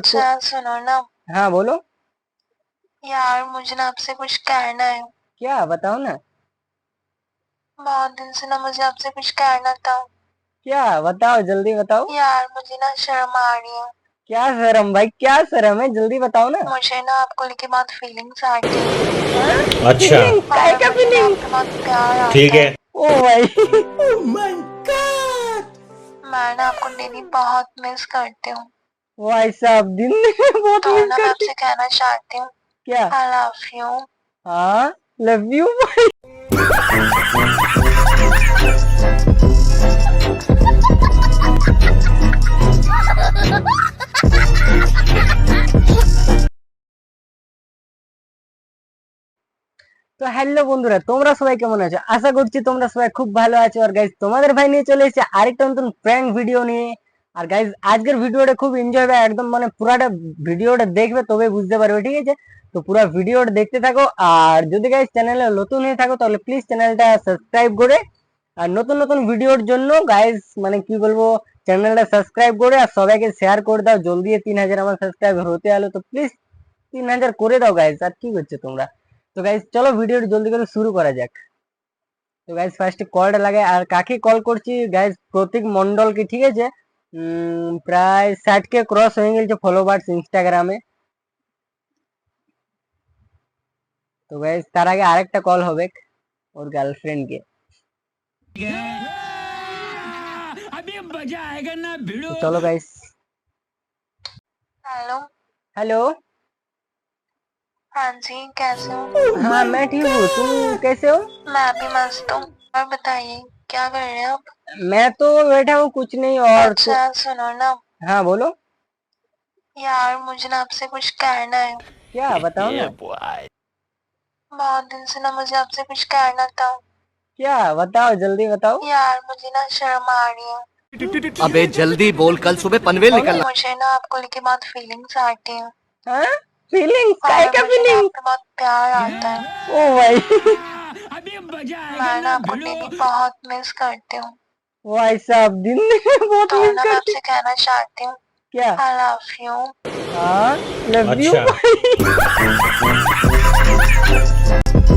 अच्छा सुनो ना। हाँ बोलो। यार मुझे ना आपसे कुछ कहना है। क्या बताओ ना। बहुत दिन से ना मुझे आपसे कुछ कहना था। क्या बताओ, जल्दी बताओ। यार मुझे ना शर्म आ रही है। क्या शर्म भाई, क्या शर्म है, जल्दी बताओ ना। मुझे ना आपको लेके बहुत फीलिंग्स आती है। अच्छा फीलिंग, काय और का मुझे ना फीलिंग? आपसे बहुत प्यार ठीक आता है। है। ओ भाई। मैं ना आपको डेली बहुत मिस करती हूँ। भाई साहब दिन में बहुत तो मिस ना मैं करती। आपसे कहना चाहती हूँ क्या? I love you. हाँ, लव यू भाई। তো হ্যালো বন্ধুরা, তোমরা সবাই কেমন আছো? আশা করছি তোমরা সবাই খুব ভালো আছো। আর গাইজ তোমাদের ভাই নিয়ে চলে এসেছে আরেকটা নতুন প্র্যাঙ্ক ভিডিও নিয়ে। আর গাইজ আজকের ভিডিওটা খুব এনজয় হবে, একদম মানে পুরাটা ভিডিওটা দেখবে তবে বুঝতে পারবে, ঠিক আছে? তো পুরো ভিডিওটা দেখতে থাকো। আর যদি গাইজ চ্যানেলে নতুন হয়ে থাকো তাহলে প্লিজ চ্যানেলটা সাবস্ক্রাইব করে, আর নতুন নতুন ভিডিওর জন্য গাইজ মানে কি বলবো, চ্যানেলটা সাবস্ক্রাইব করে আর সবাইকে শেয়ার করে দাও। জলদি 3000 আমার সাবস্ক্রাইবার হতে হলো, তো প্লিজ 3000 করে দাও গাইজ। আর কি করছো তোমরা? তো গাইজ চলো ভিডিওটা জলদি করে শুরু করা যাক। তো গাইজ ফার্স্টে কলটা লাগে, আর কাকে কল করছি গাইজ? প্রতীক মন্ডলকে, ঠিক আছে? প্রায় 60K ক্রস হয়ে গেছে ফলোয়ার্স ইনস্টাগ্রামে। তো গাইজ তার আগে আরেকটা কল হবে ওর গার্লফ্রেন্ডকে। তো চলো গাইজ। हेलो। हेलो। हाँ जी कैसे हो? हाँ मैं ठीक हूँ, तुम कैसे हो? मैं भी मस्त हूँ। और बताइए क्या कर रहे हैं आप? मैं तो बैठा हूँ, कुछ नहीं। और तो अच्छा सुनो ना। हाँ बोलो। यार मुझे ना आपसे कुछ कहना है। क्या बताओ ना। बहुत दिन से ना मुझे आपसे कुछ कहना था। क्या बताओ, जल्दी बताओ। यार मुझे ना शर्म आ रही है। अबे जल्दी बोल, कल सुबह पनवेल बताओ ना। निकलना। मुझे ना आपको लेके बहुत फीलिंग्स आती है। हाँ, फीलिंग्स, काय और का मुझे ना फीलिंग? आपसे बहुत प्यार आता है। ओ भाई। मैं ना आपको डेली बहुत मिस करती हूँ। भाई साहब दिन में बहुत तो मिस ना मैं करती। आपसे कहना चाहती हूँ क्या? I love you. हाँ, लव यू अच्छा भाई।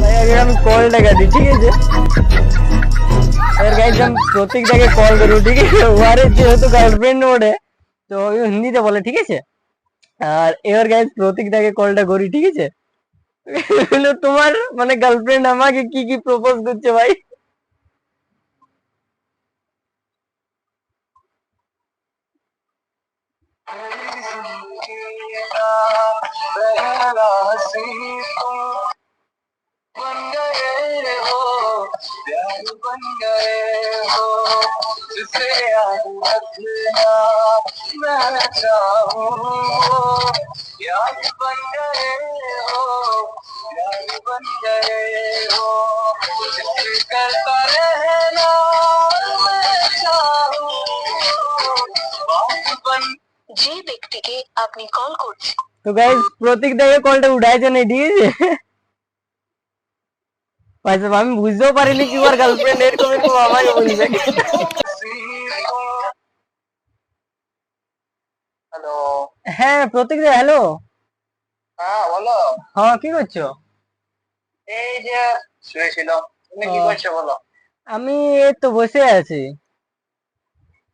ভাই আগে আমি কলটা কাটি, ঠিক আছে? এবার গাইজ আমি প্রতীক দাকে কল করবো, ঠিক আছে? ওয়ারে যেহেতু গার্লফ্রেন্ড ওরে, তো ও হিন্দিতে বলে, ঠিক আছে? আর এবার গাইজ প্রতীক দাকে কলটা করি, ঠিক আছে? বললো, তোমার মানে গার্লফ্রেন্ড আমাকে কি কি প্রপোজ করছে ভাই। बन गए हो, प्यार बन गए हो, जिसे याद रखना मैं चाहूँ, याद बन गए हो, प्यार बन गए हो, जिसे करता रहना मैं चाहूँ, बात बन। যে ব্যক্তিকে আপনি কল করছেন। তো গাইস প্রতীক দাকে কলটা উঠাইছে না, ঠিক আছে? ভাই সাহেব আমি বুঝতেও পারিনি কি ওর গার্লফ্রেন্ড এরকম এরকম আমাকে বলবে। হ্যালো। হ্যাঁ প্রতীক দা, হ্যালো। হ্যাঁ বলো। হ্যাঁ কি করছো? এই যে শুয়েছিল। তুমি কি ও, করছো বলো? আমি এই তো বসে আছি।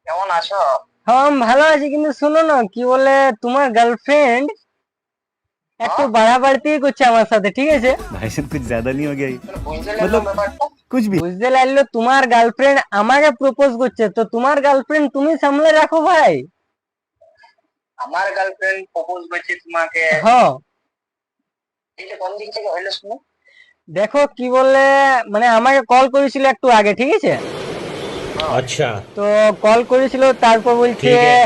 কেমন আছো? হ্যাঁ আমি ভালো আছি, কিন্তু শোনো না, কি বলে, তোমার গার্লফ্রেন্ড একটু হ্যাঁ? বাড়াবাড়তি করছে আমার সাথে, ঠিক আছে? भाई साहब कुछ ज्यादा नहीं हो गया ये? তুমি বুঝতে পারলাম मतलब ব্যাপারটা? कुछ भी। বুঝতে লাগলো তোমার গার্লফ্রেন্ড আমাকে প্রপোজ করছে, তো তোমার গার্লফ্রেন্ড তুমি সামলে রাখো ভাই। আমার গার্লফ্রেন্ড প্রপোজ করছে তোমাকে। হ্যাঁ এটা কোন দিক থেকে হইলো শুনো? দেখো কি বলে, মানে আমাকে কল করেছিল একটু আগে, ঠিক আছে? अच्छा তো কল করেছিল, তারপর বলছে ठीक है।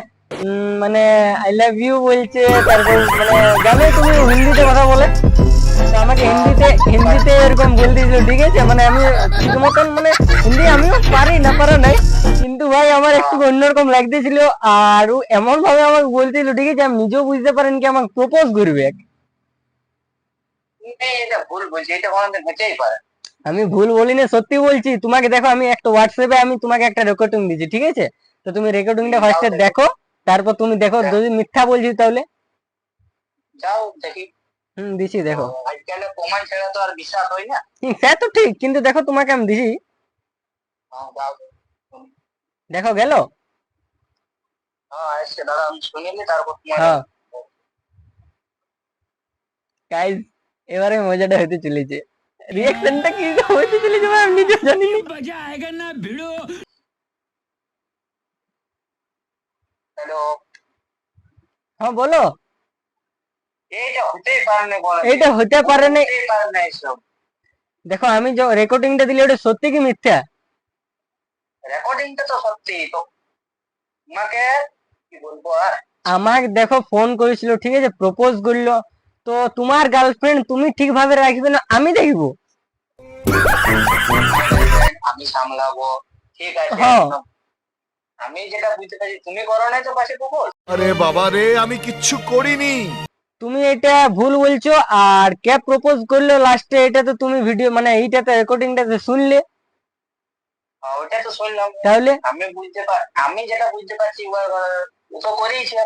মানে আই লাভ ইউ বলছে। তারপর মানে জানোই তুমি হিন্দিতে কথা বলে, তো আমাকে হিন্দিতে হিন্দিতে এরকম বলতেছিল, ঠিক আছে? মানে আমি ঠিক মতন মানে হিন্দি আমিও পারি না, পারা নাই, কিন্তু ভাই আমার একটু অন্যরকম লাগতেছিল। আর ও এমন ভাবে আমাকে বলছিল, ঠিক আছে, আমি নিজেও বুঝতে পারিনি কি আমাকে প্রপোজ করবে। তুমি এটা ভুল বলছি, এটা কোনোদিন হতেই পারে না। আমি ভুল বলি না, সত্যি বলছি তোমাকে। দেখো আমি একটা হোয়াটসঅ্যাপে আমি তোমাকে একটা রেকর্ডিং দিয়েছি, ঠিক আছে? তো তুমি রেকর্ডিংটা দাও ফার্স্টে দেখি। দেখো, তারপর তুমি দেখো দেখ। যদি মিথ্যা বলছি তাহলে। যাও দেখি। দিছি দেখো। আজকাল প্রমাণ ছাড়া তো আর বিশ্বাস হয় না। সে তো ঠিক, কিন্তু দেখো তোমাকে আমি দিছি, হ্যাঁ যাও। দেখো গেল। হ্যাঁ এসে দাঁড়া, আমি শুনিনি তারপর তোমার। হ্যাঁ গাইস, এবারে মজাটা হতে চলেছে। রিঅ্যাকশনটা কি হতে চলেছে ভাই আমি নিজেও জানি না। मजा आएगा ना भिड़ो। হ্যালো, হ্যাঁ বলো। এইটা হতেই পারে না বলো। এইটা হতে পারে না। হতেই পারে না এসব। দেখো আমি যে রেকর্ডিংটা দিলে ওটা সত্যি কি মিথ্যা? রেকর্ডিংটা তো সত্যি তো। তোমাকে কি বলবো আর। আমাকে দেখো ফোন করেছিল, ঠিক আছে, প্রপোজ করলো, তো তোমার গার্লফ্রেন্ড তুমি ঠিকভাবে রাখবে না আমি দেখবো? আমি সামলাবো, ঠিক আছে। হ্যাঁ। আমি যেটা বুঝতে পারছি তুমি করো নাই তো পাশে প্রপোজ। अरे बाबा रे আমি কিচ্ছু করিনি। তুমি এটা ভুল বলছো। আর কে প্রপোজ করলো লাস্টে, এটা তো তুমি ভিডিও মানে এইটাতে রেকর্ডিংটাতে শুনলে, ওটা তো শুনলাম। তাহলে আমি যেটা বুঝতে পারছি ও তো করেইছে।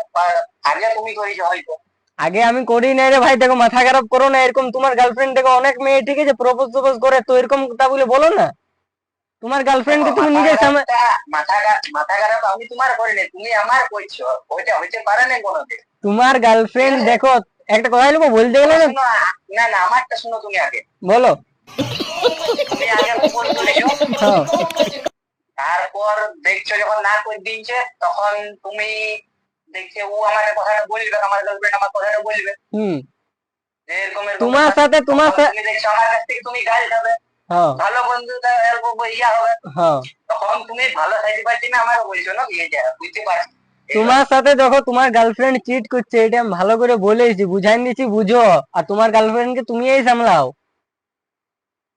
আগে তুমি করেছো হয়তো। আগে আমি করি নাই রে ভাই। দেখো মাথা খারাপ করো না, এরকম তোমার গার্লফ্রেন্ড দেখো অনেক মেয়ে, ঠিক আছে, প্রপোজ প্রপোজ করে, তো এরকম তা বলে বলো না। তোমার গার্লফ্রেন্ডকে তুমি নিজে মাথা খারাপ আমি তোমার করিনি, তুমি আমার করছো। ওইটা হইতে পারে না কোনোদিন। তোমার গার্লফ্রেন্ড দেখো, একটা কথা বলবো, বলতে গেলে না। শোনো, না না আমারটা শুনো তুমি আগে। বলো। তুমি আগে প্রপোজ করেছো, হ্যাঁ তারপর দেখছো যখন না করে দিয়েছে, তখন তুমি দেখছে ও আমার কথাটা বলবে, আমার গার্লফ্রেন্ড আমার কথাটা বলবে হুম যে এরকম এরকম তোমার ব্যাপার। সাথে তখন তুমি দেখছো আমার কাছ থেকে তুমি গাল খাবে, হ্যাঁ ভালো বন্ধুটা এরকম ইয়া হবে। হ্যাঁ তখন তুমি ভালো খাইতে পারছি না আমাকে বলছো না, বিয়ে যা বুঝতে পারছি। তোমার সাথে দেখো তোমার গার্লফ্রেন্ড চিট করছে, এটা আমি ভালো করে বলেছি, বুঝাই দিয়েছি, বুঝো। আর তোমার গার্লফ্রেন্ডকে তুমিই সামলাও।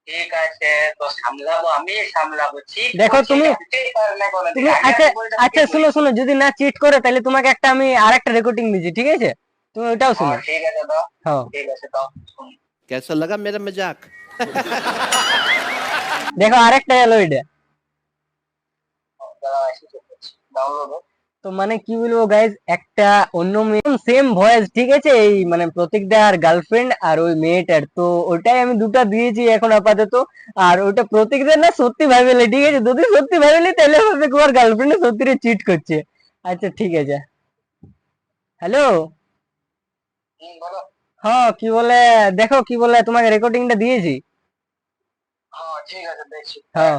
ঠিক আছে, তো সামলাবো, আমি সামলাবো। ঠিক দেখো বলছি, তুমি এটা হতেই পারে না কোনোদিন। তুমি আগে আচ্ছা আমি বলতাম আচ্ছা ঠিক শুনো বলছি। শুনো, যদি না চিট করে তাহলে তোমাকে একটা আমি আর একটা রেকর্ডিং দিচ্ছি, ঠিক আছে, তুমি ওটাও শুনো। ঠিক আছে দাও, হ্যাঁ ঠিক আছে দাও। कैसा लगा मेरा मजाक? দেখো আরেকটা এলো এটা। ডাউনলোড। তো মানে কি বলবো গাইজ, একটা অন্য মেয়ে সেম ভয়েস, ঠিক আছে, এই মানে প্রতীক দার গার্লফ্রেন্ড আর ওই মেয়েটার, তো ওটাই আমি দুটা দিয়েছি এখন আপাতত। আর ওটা প্রতীক দার না সত্যি ভাবেলে, ঠিক আছে, যদি সত্যি ভাবেলি তাহলে ভাবে তোমার গার্লফ্রেন্ড সত্যি চিট করছে। আচ্ছা ঠিক আছে। হ্যালো। বলো। হ্যাঁ কি বলে, দেখো কি বলে, তোমাকে রেকর্ডিংটা দিয়েছি। হ্যাঁ ঠিক আছে, দেখছি। হ্যাঁ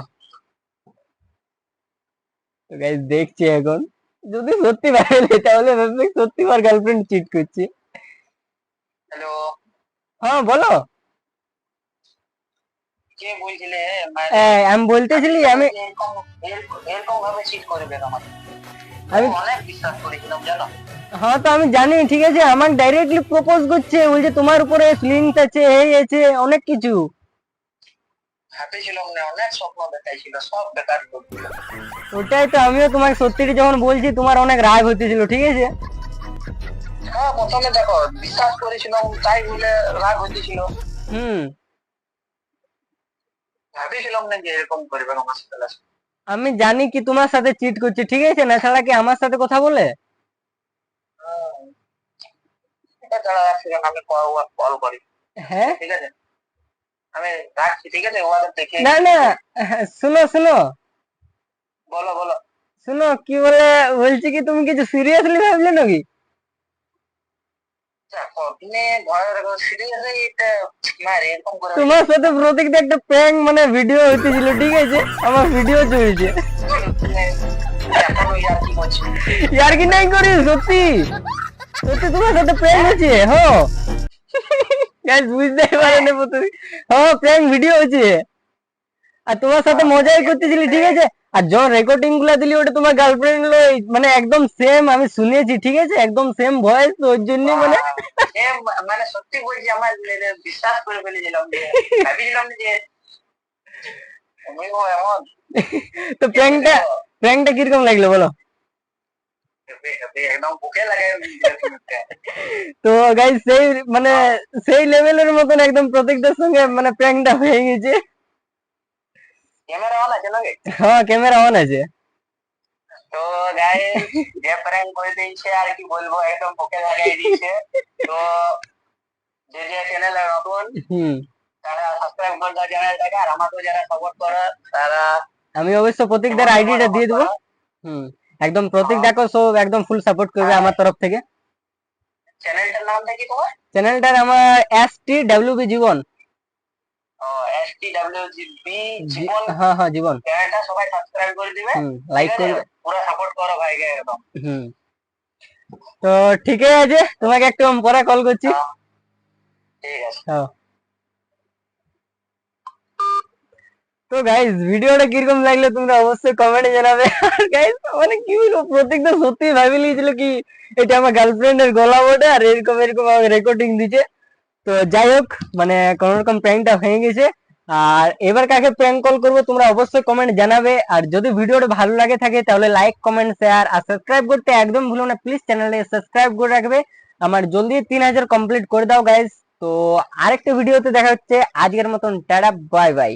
তো গাইজ দেখছি এখন, যদি সত্যি ভাবেলে তাহলে ভাববে সত্যি আমার গার্লফ্রেন্ড চিট করছে। হ্যালো, হ্যাঁ বলো। কে বলছিলে? মানে আমি বলতেছিলি আমি এরকম এরকম ভাবে চিট করবে আমাকে? আমি অনেক বিশ্বাস করেছিলাম জানো। হ্যাঁ তো আমি জানি, ঠিক আছে, আমাকে ডাইরেক্টলি প্রপোজ করছে, বলছে তোমার উপরে ফিলিংস আছে, এই আছে অনেক কিছু। ভাবছিলাম না, অনেক স্বপ্ন দেখাইছিল, সব বেকার করছিল। ওটাই তো, আমিও তোমাকে সত্যিটা যখন বলছি তোমার অনেক রাগ হতেছিল, ঠিক আছে। হ্যাঁ প্রথমে দেখো বিশ্বাস করেছিলাম, তাই বলে রাগ হয়েছিল। হুম ভাবছিলাম না যে এরকম করবে আমার সাথে last এ। আমি জানি কি তোমার সাথে চিট করছে, ঠিক আছে, না ছাড়া কি আমার সাথে কথা বলে? এটা ছাড়া accident আমি কল করি। হ্যাঁ ঠিক আছে, আমি রাখছি, ঠিক আছে, ওদের দেখে। না না, শুনো শুনো বলো বলো। শুনো কি বলে, বলছি কি তুমি কিছু সিরিয়াসলি ভাবলে নাকি? দেখো তুমি ভয় রাখো, সিরিয়াসলি এটা না রে, এরকম করে তোমার সাথে প্রতীকটা একটা প্র্যাঙ্ক মানে ভিডিও হইতেছিল, ঠিক আছে, আমার ভিডিও চলছে। এখনো ইয়ার কি করছি। ইয়ার কি নাই করি, সত্যি সত্যি তোমার সাথে প্র্যাঙ্ক হচ্ছে। হ্যাঁ গাইস বুঝতে পারেন প্রতীক, হ্যাঁ প্র্যাঙ্ক ভিডিও হচ্ছে, আর তোমার সাথে মজাই করতেছিলি, ঠিক আছে। আর যখন রেকর্ডিং গুলা দিলি ওটা তোমার গার্লফ্রেন্ড মানে একদম সেম আমি শুনেছি, ঠিক আছে, একদম সেম ভয়েস, তো ওর জন্য মানে মানে সত্যি বলছি, আমার বিশ্বাস করে ফেলেছিলাম যে, ভাবিছিলাম যে তুমিও এমন। তো প্র্যাঙ্কটা কিরকম লাগলো বলো? একদম বুকে লাগে। তো গাইস সেই মানে সেই লেভেলের মতন একদম প্রতীকদের সঙ্গে মানে প্র্যাঙ্কটা হয়ে গেছে। ক্যামেরা অন আছে নাকি? হ্যাঁ ক্যামেরা অন আছে। তো গাইস যে প্র্যাঙ্ক করে দিয়েছে আর কি বলবো, একদম বুকে লাগাই দিয়েছে। তো যে যে চ্যানেলে নতুন হুম তারা সাবস্ক্রাইব করে দাও চ্যানেলটাকে, আর আমাকেও যারা সাপোর্ট করো তারা আমি অবশ্য প্রতীকদের আইডিটা দিয়ে দেবো। হুম একদম প্রতীক দেখো সব একদম ফুল সাপোর্ট করবে আমার তরফ থেকে। চ্যানেলটার নামটা কি তোমার? চ্যানেলটার আমার STWB জীবন। ও STWGB জীবন। হ্যাঁ হ্যাঁ জীবন। চ্যানেলটা সবাই সাবস্ক্রাইব করে দিবে, লাইক ঠিক আছে? করবে। পুরো সাপোর্ট করো ভাইকে একদম। হুম তো ঠিক আছে, তোমাকে একটু আমি পরে কল করছি। ঠিক আছে। হ্যাঁ। তো গাইস ভিডিওটা কিরকম লাগলো তোমরা অবশ্যই কমেন্টে জানাবে। আর গাইস মানে কি বলবো, প্রতীক তো সত্যি ভাবি লিয়েছিল কি এটা আমার গার্লফ্রেন্ডের গলা বটে আর এরকম এরকম আমাকে রেকর্ডিং দিছে। তো যাই হোক মানে কোন রকম প্র্যাঙ্কটা হয়ে গেছে। আর এবার কাকে প্র্যাঙ্ক কল করবো তোমরা অবশ্যই কমেন্ট জানাবে। আর যদি ভিডিওটা ভালো লাগে থাকে তাহলে লাইক কমেন্ট শেয়ার আর সাবস্ক্রাইব করতে একদম ভুলো না, প্লিজ চ্যানেলটাকে সাবস্ক্রাইব করে রাখবে। আমার জলদি 3000 কমপ্লিট করে দাও গাইস। তো আরেকটা ভিডিওতে দেখা হচ্ছে, আজকের মতন টাটা বাই বাই।